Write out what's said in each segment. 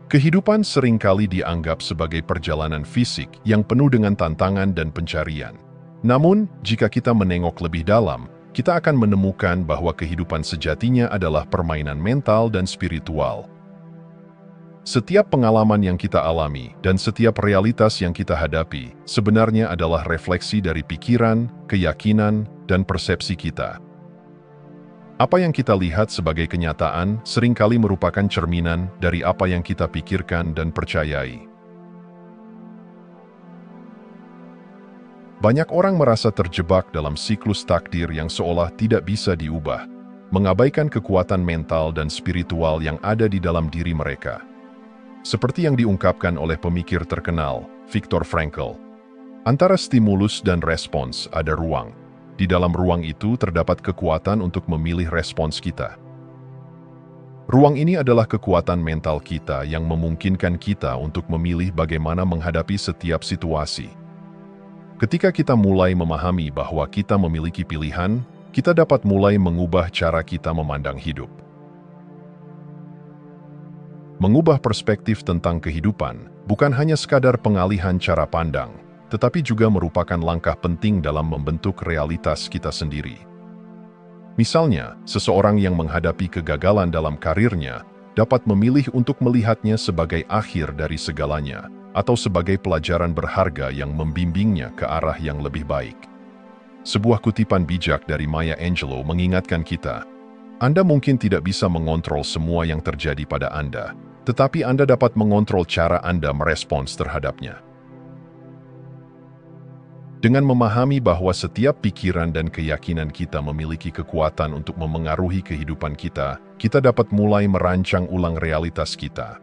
Kehidupan seringkali dianggap sebagai perjalanan fisik yang penuh dengan tantangan dan pencarian. Namun, jika kita menengok lebih dalam, kita akan menemukan bahwa kehidupan sejatinya adalah permainan mental dan spiritual. Setiap pengalaman yang kita alami dan setiap realitas yang kita hadapi sebenarnya adalah refleksi dari pikiran, keyakinan, dan persepsi kita. Apa yang kita lihat sebagai kenyataan seringkali merupakan cerminan dari apa yang kita pikirkan dan percayai. Banyak orang merasa terjebak dalam siklus takdir yang seolah tidak bisa diubah, mengabaikan kekuatan mental dan spiritual yang ada di dalam diri mereka. Seperti yang diungkapkan oleh pemikir terkenal, Viktor Frankl, antara stimulus dan respons ada ruang. Di dalam ruang itu terdapat kekuatan untuk memilih respons kita. Ruang ini adalah kekuatan mental kita yang memungkinkan kita untuk memilih bagaimana menghadapi setiap situasi. Ketika kita mulai memahami bahwa kita memiliki pilihan, kita dapat mulai mengubah cara kita memandang hidup. Mengubah perspektif tentang kehidupan bukan hanya sekadar pengalihan cara pandang, tetapi juga merupakan langkah penting dalam membentuk realitas kita sendiri. Misalnya, seseorang yang menghadapi kegagalan dalam karirnya dapat memilih untuk melihatnya sebagai akhir dari segalanya, atau sebagai pelajaran berharga yang membimbingnya ke arah yang lebih baik. Sebuah kutipan bijak dari Maya Angelou mengingatkan kita, Anda mungkin tidak bisa mengontrol semua yang terjadi pada Anda, tetapi Anda dapat mengontrol cara Anda merespons terhadapnya. Dengan memahami bahwa setiap pikiran dan keyakinan kita memiliki kekuatan untuk memengaruhi kehidupan kita, kita dapat mulai merancang ulang realitas kita.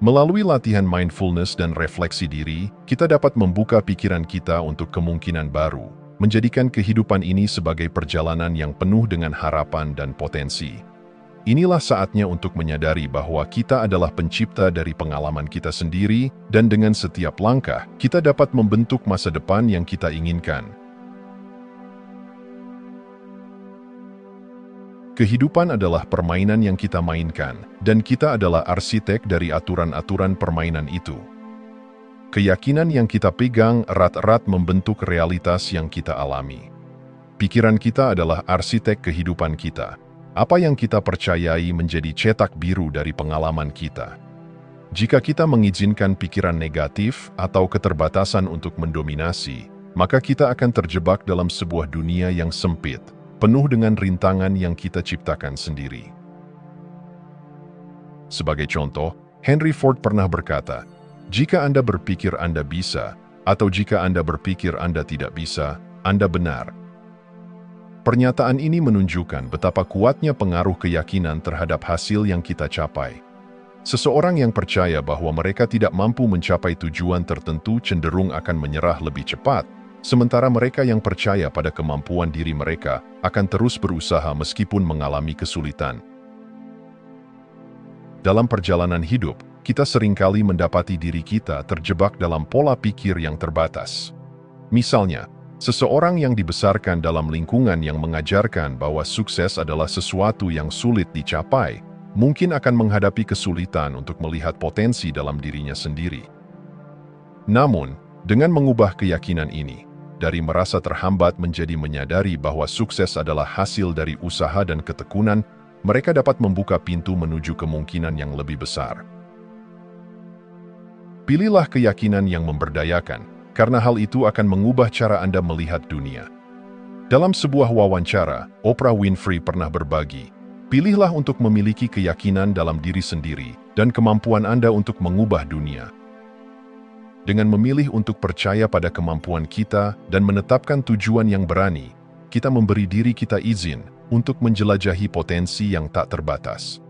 Melalui latihan mindfulness dan refleksi diri, kita dapat membuka pikiran kita untuk kemungkinan baru, menjadikan kehidupan ini sebagai perjalanan yang penuh dengan harapan dan potensi. Inilah saatnya untuk menyadari bahwa kita adalah pencipta dari pengalaman kita sendiri, dan dengan setiap langkah, kita dapat membentuk masa depan yang kita inginkan. Kehidupan adalah permainan yang kita mainkan, dan kita adalah arsitek dari aturan-aturan permainan itu. Keyakinan yang kita pegang erat-erat membentuk realitas yang kita alami. Pikiran kita adalah arsitek kehidupan kita. Apa yang kita percayai menjadi cetak biru dari pengalaman kita. Jika kita mengizinkan pikiran negatif atau keterbatasan untuk mendominasi, maka kita akan terjebak dalam sebuah dunia yang sempit, penuh dengan rintangan yang kita ciptakan sendiri. Sebagai contoh, Henry Ford pernah berkata, "Jika Anda berpikir Anda bisa, atau jika Anda berpikir Anda tidak bisa, Anda benar." Pernyataan ini menunjukkan betapa kuatnya pengaruh keyakinan terhadap hasil yang kita capai. Seseorang yang percaya bahwa mereka tidak mampu mencapai tujuan tertentu cenderung akan menyerah lebih cepat, sementara mereka yang percaya pada kemampuan diri mereka akan terus berusaha meskipun mengalami kesulitan. Dalam perjalanan hidup, kita seringkali mendapati diri kita terjebak dalam pola pikir yang terbatas. Misalnya, seseorang yang dibesarkan dalam lingkungan yang mengajarkan bahwa sukses adalah sesuatu yang sulit dicapai, mungkin akan menghadapi kesulitan untuk melihat potensi dalam dirinya sendiri. Namun, dengan mengubah keyakinan ini, dari merasa terhambat menjadi menyadari bahwa sukses adalah hasil dari usaha dan ketekunan, mereka dapat membuka pintu menuju kemungkinan yang lebih besar. Pilihlah keyakinan yang memberdayakan, karena hal itu akan mengubah cara Anda melihat dunia. Dalam sebuah wawancara, Oprah Winfrey pernah berbagi, pilihlah untuk memiliki keyakinan dalam diri sendiri dan kemampuan Anda untuk mengubah dunia. Dengan memilih untuk percaya pada kemampuan kita dan menetapkan tujuan yang berani, kita memberi diri kita izin untuk menjelajahi potensi yang tak terbatas.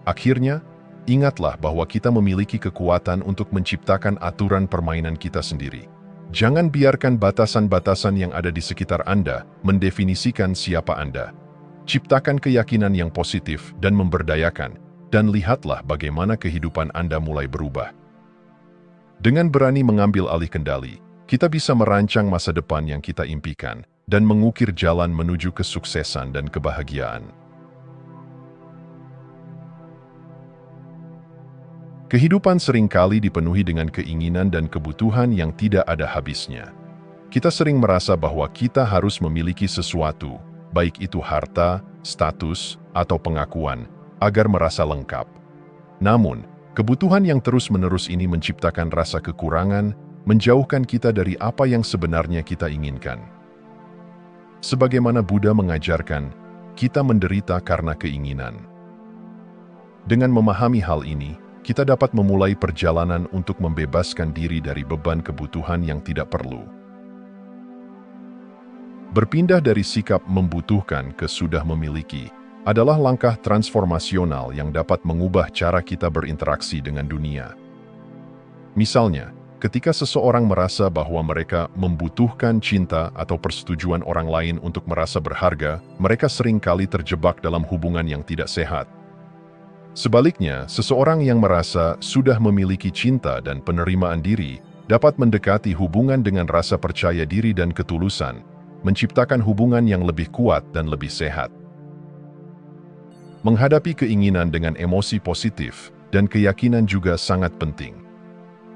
Akhirnya, ingatlah bahwa kita memiliki kekuatan untuk menciptakan aturan permainan kita sendiri. Jangan biarkan batasan-batasan yang ada di sekitar Anda mendefinisikan siapa Anda. Ciptakan keyakinan yang positif dan memberdayakan, dan lihatlah bagaimana kehidupan Anda mulai berubah. Dengan berani mengambil alih kendali, kita bisa merancang masa depan yang kita impikan dan mengukir jalan menuju kesuksesan dan kebahagiaan. Kehidupan seringkali dipenuhi dengan keinginan dan kebutuhan yang tidak ada habisnya. Kita sering merasa bahwa kita harus memiliki sesuatu, baik itu harta, status, atau pengakuan, agar merasa lengkap. Namun, kebutuhan yang terus-menerus ini menciptakan rasa kekurangan, menjauhkan kita dari apa yang sebenarnya kita inginkan. Sebagaimana Buddha mengajarkan, kita menderita karena keinginan. Dengan memahami hal ini, kita dapat memulai perjalanan untuk membebaskan diri dari beban kebutuhan yang tidak perlu. Berpindah dari sikap membutuhkan ke sudah memiliki adalah langkah transformasional yang dapat mengubah cara kita berinteraksi dengan dunia. Misalnya, ketika seseorang merasa bahwa mereka membutuhkan cinta atau persetujuan orang lain untuk merasa berharga, mereka seringkali terjebak dalam hubungan yang tidak sehat. Sebaliknya, seseorang yang merasa sudah memiliki cinta dan penerimaan diri dapat mendekati hubungan dengan rasa percaya diri dan ketulusan, menciptakan hubungan yang lebih kuat dan lebih sehat. Menghadapi keinginan dengan emosi positif dan keyakinan juga sangat penting.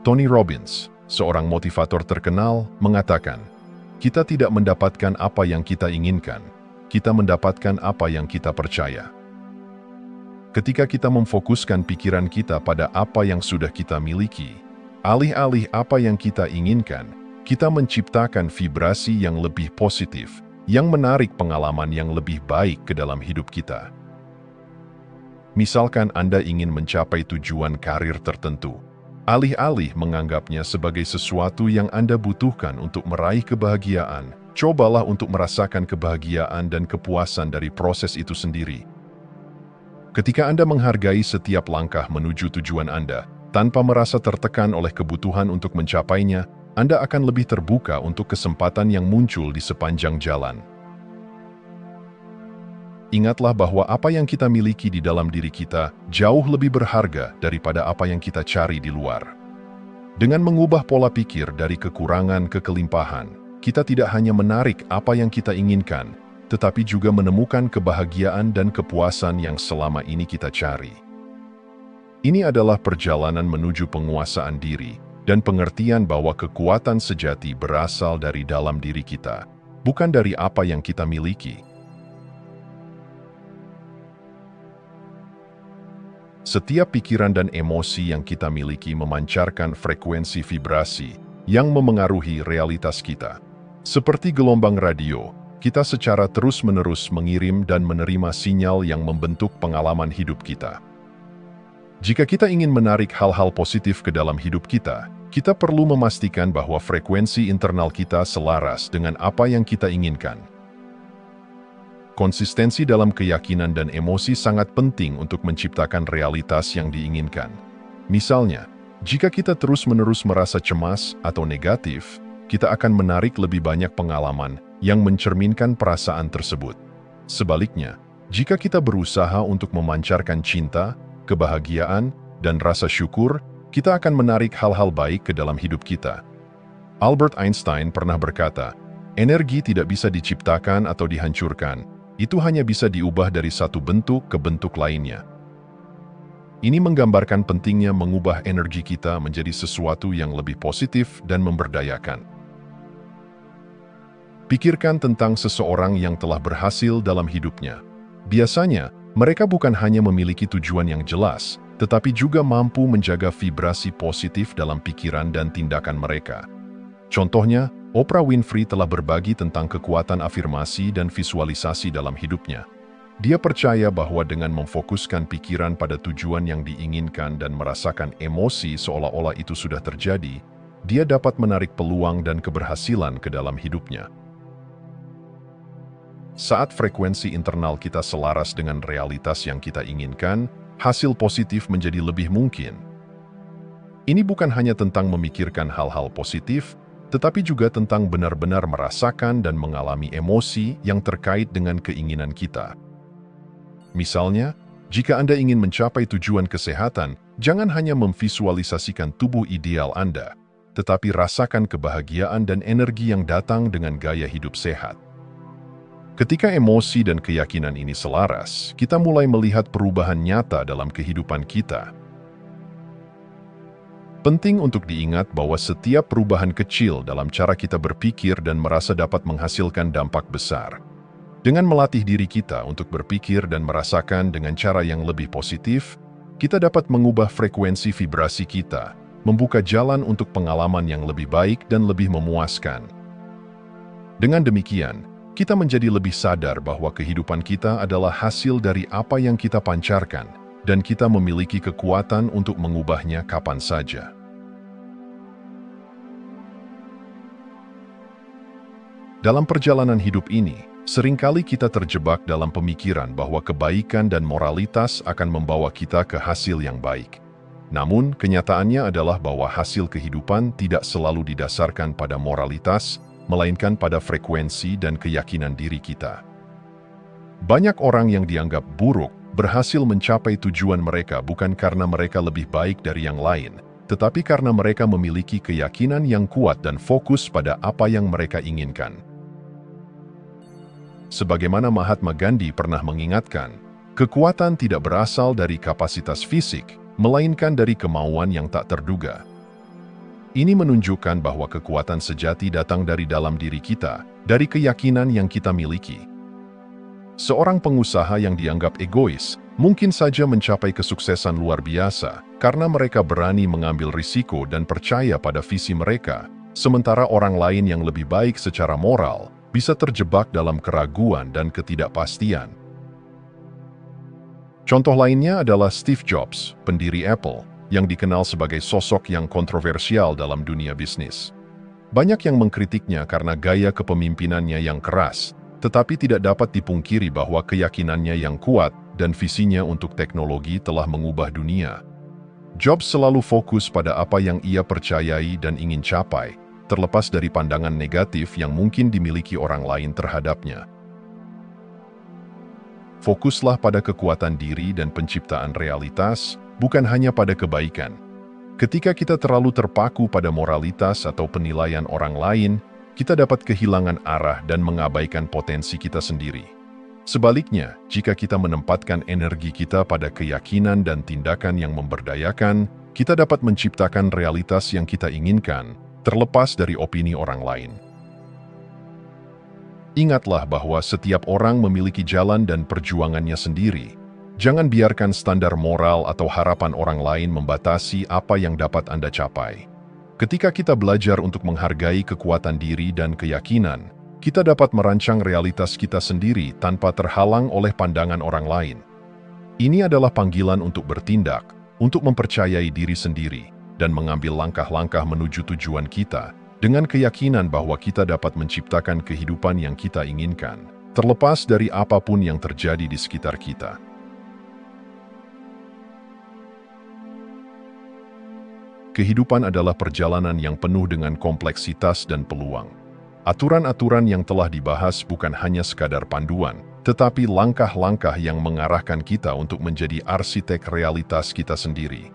Tony Robbins, seorang motivator terkenal, mengatakan, "Kita tidak mendapatkan apa yang kita inginkan, kita mendapatkan apa yang kita percaya." Ketika kita memfokuskan pikiran kita pada apa yang sudah kita miliki, alih-alih apa yang kita inginkan, kita menciptakan vibrasi yang lebih positif, yang menarik pengalaman yang lebih baik ke dalam hidup kita. Misalkan Anda ingin mencapai tujuan karir tertentu, alih-alih menganggapnya sebagai sesuatu yang Anda butuhkan untuk meraih kebahagiaan, cobalah untuk merasakan kebahagiaan dan kepuasan dari proses itu sendiri. Ketika Anda menghargai setiap langkah menuju tujuan Anda, tanpa merasa tertekan oleh kebutuhan untuk mencapainya, Anda akan lebih terbuka untuk kesempatan yang muncul di sepanjang jalan. Ingatlah bahwa apa yang kita miliki di dalam diri kita jauh lebih berharga daripada apa yang kita cari di luar. Dengan mengubah pola pikir dari kekurangan ke kelimpahan, kita tidak hanya menarik apa yang kita inginkan, tetapi juga menemukan kebahagiaan dan kepuasan yang selama ini kita cari. Ini adalah perjalanan menuju penguasaan diri dan pengertian bahwa kekuatan sejati berasal dari dalam diri kita, bukan dari apa yang kita miliki. Setiap pikiran dan emosi yang kita miliki memancarkan frekuensi vibrasi yang memengaruhi realitas kita. Seperti gelombang radio, kita secara terus-menerus mengirim dan menerima sinyal yang membentuk pengalaman hidup kita. Jika kita ingin menarik hal-hal positif ke dalam hidup kita, kita perlu memastikan bahwa frekuensi internal kita selaras dengan apa yang kita inginkan. Konsistensi dalam keyakinan dan emosi sangat penting untuk menciptakan realitas yang diinginkan. Misalnya, jika kita terus-menerus merasa cemas atau negatif, kita akan menarik lebih banyak pengalaman yang mencerminkan perasaan tersebut. Sebaliknya, jika kita berusaha untuk memancarkan cinta, kebahagiaan, dan rasa syukur, kita akan menarik hal-hal baik ke dalam hidup kita. Albert Einstein pernah berkata, "Energi tidak bisa diciptakan atau dihancurkan, itu hanya bisa diubah dari satu bentuk ke bentuk lainnya." Ini menggambarkan pentingnya mengubah energi kita menjadi sesuatu yang lebih positif dan memberdayakan. Pikirkan tentang seseorang yang telah berhasil dalam hidupnya. Biasanya, mereka bukan hanya memiliki tujuan yang jelas, tetapi juga mampu menjaga vibrasi positif dalam pikiran dan tindakan mereka. Contohnya, Oprah Winfrey telah berbagi tentang kekuatan afirmasi dan visualisasi dalam hidupnya. Dia percaya bahwa dengan memfokuskan pikiran pada tujuan yang diinginkan dan merasakan emosi seolah-olah itu sudah terjadi, dia dapat menarik peluang dan keberhasilan ke dalam hidupnya. Saat frekuensi internal kita selaras dengan realitas yang kita inginkan, hasil positif menjadi lebih mungkin. Ini bukan hanya tentang memikirkan hal-hal positif, tetapi juga tentang benar-benar merasakan dan mengalami emosi yang terkait dengan keinginan kita. Misalnya, jika Anda ingin mencapai tujuan kesehatan, jangan hanya memvisualisasikan tubuh ideal Anda, tetapi rasakan kebahagiaan dan energi yang datang dengan gaya hidup sehat. Ketika emosi dan keyakinan ini selaras, kita mulai melihat perubahan nyata dalam kehidupan kita. Penting untuk diingat bahwa setiap perubahan kecil dalam cara kita berpikir dan merasa dapat menghasilkan dampak besar. Dengan melatih diri kita untuk berpikir dan merasakan dengan cara yang lebih positif, kita dapat mengubah frekuensi vibrasi kita, membuka jalan untuk pengalaman yang lebih baik dan lebih memuaskan. Dengan demikian, kita menjadi lebih sadar bahwa kehidupan kita adalah hasil dari apa yang kita pancarkan, dan kita memiliki kekuatan untuk mengubahnya kapan saja. Dalam perjalanan hidup ini, seringkali kita terjebak dalam pemikiran bahwa kebaikan dan moralitas akan membawa kita ke hasil yang baik. Namun, kenyataannya adalah bahwa hasil kehidupan tidak selalu didasarkan pada moralitas, melainkan pada frekuensi dan keyakinan diri kita. Banyak orang yang dianggap buruk berhasil mencapai tujuan mereka bukan karena mereka lebih baik dari yang lain, tetapi karena mereka memiliki keyakinan yang kuat dan fokus pada apa yang mereka inginkan. Sebagaimana Mahatma Gandhi pernah mengingatkan, kekuatan tidak berasal dari kapasitas fisik, melainkan dari kemauan yang tak terduga. Ini menunjukkan bahwa kekuatan sejati datang dari dalam diri kita, dari keyakinan yang kita miliki. Seorang pengusaha yang dianggap egois mungkin saja mencapai kesuksesan luar biasa karena mereka berani mengambil risiko dan percaya pada visi mereka, sementara orang lain yang lebih baik secara moral bisa terjebak dalam keraguan dan ketidakpastian. Contoh lainnya adalah Steve Jobs, pendiri Apple, yang dikenal sebagai sosok yang kontroversial dalam dunia bisnis. Banyak yang mengkritiknya karena gaya kepemimpinannya yang keras, tetapi tidak dapat dipungkiri bahwa keyakinannya yang kuat dan visinya untuk teknologi telah mengubah dunia. Jobs selalu fokus pada apa yang ia percayai dan ingin capai, terlepas dari pandangan negatif yang mungkin dimiliki orang lain terhadapnya. Fokuslah pada kekuatan diri dan penciptaan realitas, bukan hanya pada kebaikan. Ketika kita terlalu terpaku pada moralitas atau penilaian orang lain, kita dapat kehilangan arah dan mengabaikan potensi kita sendiri. Sebaliknya, jika kita menempatkan energi kita pada keyakinan dan tindakan yang memberdayakan, kita dapat menciptakan realitas yang kita inginkan, terlepas dari opini orang lain. Ingatlah bahwa setiap orang memiliki jalan dan perjuangannya sendiri. Jangan biarkan standar moral atau harapan orang lain membatasi apa yang dapat Anda capai. Ketika kita belajar untuk menghargai kekuatan diri dan keyakinan, kita dapat merancang realitas kita sendiri tanpa terhalang oleh pandangan orang lain. Ini adalah panggilan untuk bertindak, untuk mempercayai diri sendiri, dan mengambil langkah-langkah menuju tujuan kita, dengan keyakinan bahwa kita dapat menciptakan kehidupan yang kita inginkan, terlepas dari apapun yang terjadi di sekitar kita. Kehidupan adalah perjalanan yang penuh dengan kompleksitas dan peluang. Aturan-aturan yang telah dibahas bukan hanya sekadar panduan, tetapi langkah-langkah yang mengarahkan kita untuk menjadi arsitek realitas kita sendiri.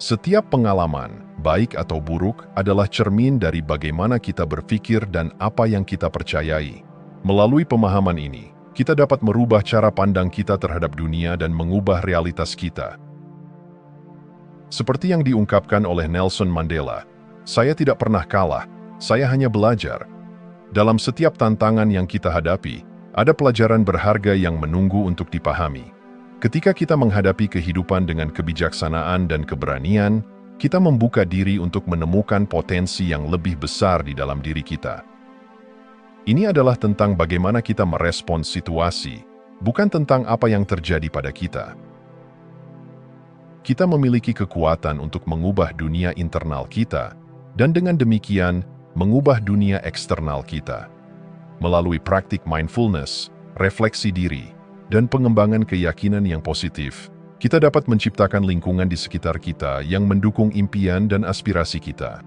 Setiap pengalaman, baik atau buruk, adalah cermin dari bagaimana kita berpikir dan apa yang kita percayai. Melalui pemahaman ini, kita dapat merubah cara pandang kita terhadap dunia dan mengubah realitas kita. Seperti yang diungkapkan oleh Nelson Mandela, "Saya tidak pernah kalah, saya hanya belajar." Dalam setiap tantangan yang kita hadapi, ada pelajaran berharga yang menunggu untuk dipahami. Ketika kita menghadapi kehidupan dengan kebijaksanaan dan keberanian, kita membuka diri untuk menemukan potensi yang lebih besar di dalam diri kita. Ini adalah tentang bagaimana kita merespons situasi, bukan tentang apa yang terjadi pada kita. Kita memiliki kekuatan untuk mengubah dunia internal kita, dan dengan demikian, mengubah dunia eksternal kita. Melalui praktik mindfulness, refleksi diri, dan pengembangan keyakinan yang positif, kita dapat menciptakan lingkungan di sekitar kita yang mendukung impian dan aspirasi kita.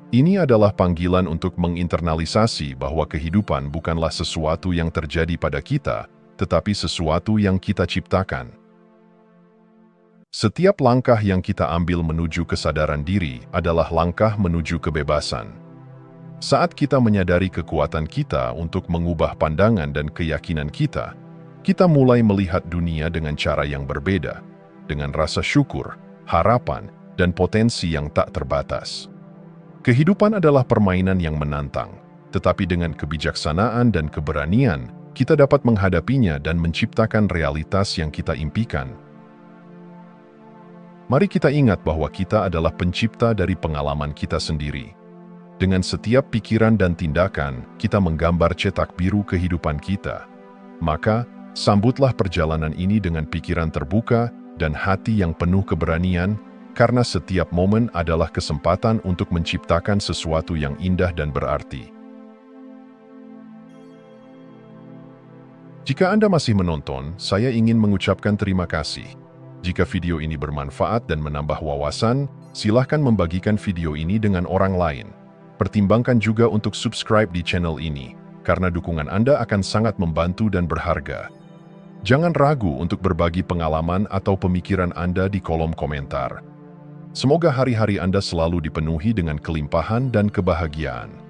Ini adalah panggilan untuk menginternalisasi bahwa kehidupan bukanlah sesuatu yang terjadi pada kita, tetapi sesuatu yang kita ciptakan. Setiap langkah yang kita ambil menuju kesadaran diri adalah langkah menuju kebebasan. Saat kita menyadari kekuatan kita untuk mengubah pandangan dan keyakinan kita mulai melihat dunia dengan cara yang berbeda, dengan rasa syukur, harapan, dan potensi yang tak terbatas. Kehidupan adalah permainan yang menantang, tetapi dengan kebijaksanaan dan keberanian, kita dapat menghadapinya dan menciptakan realitas yang kita impikan. Mari kita ingat bahwa kita adalah pencipta dari pengalaman kita sendiri. Dengan setiap pikiran dan tindakan, kita menggambar cetak biru kehidupan kita. Maka, sambutlah perjalanan ini dengan pikiran terbuka dan hati yang penuh keberanian, karena setiap momen adalah kesempatan untuk menciptakan sesuatu yang indah dan berarti. Jika Anda masih menonton, saya ingin mengucapkan terima kasih. Jika video ini bermanfaat dan menambah wawasan, silahkan membagikan video ini dengan orang lain. Pertimbangkan juga untuk subscribe di channel ini, karena dukungan Anda akan sangat membantu dan berharga. Jangan ragu untuk berbagi pengalaman atau pemikiran Anda di kolom komentar. Semoga hari-hari Anda selalu dipenuhi dengan kelimpahan dan kebahagiaan.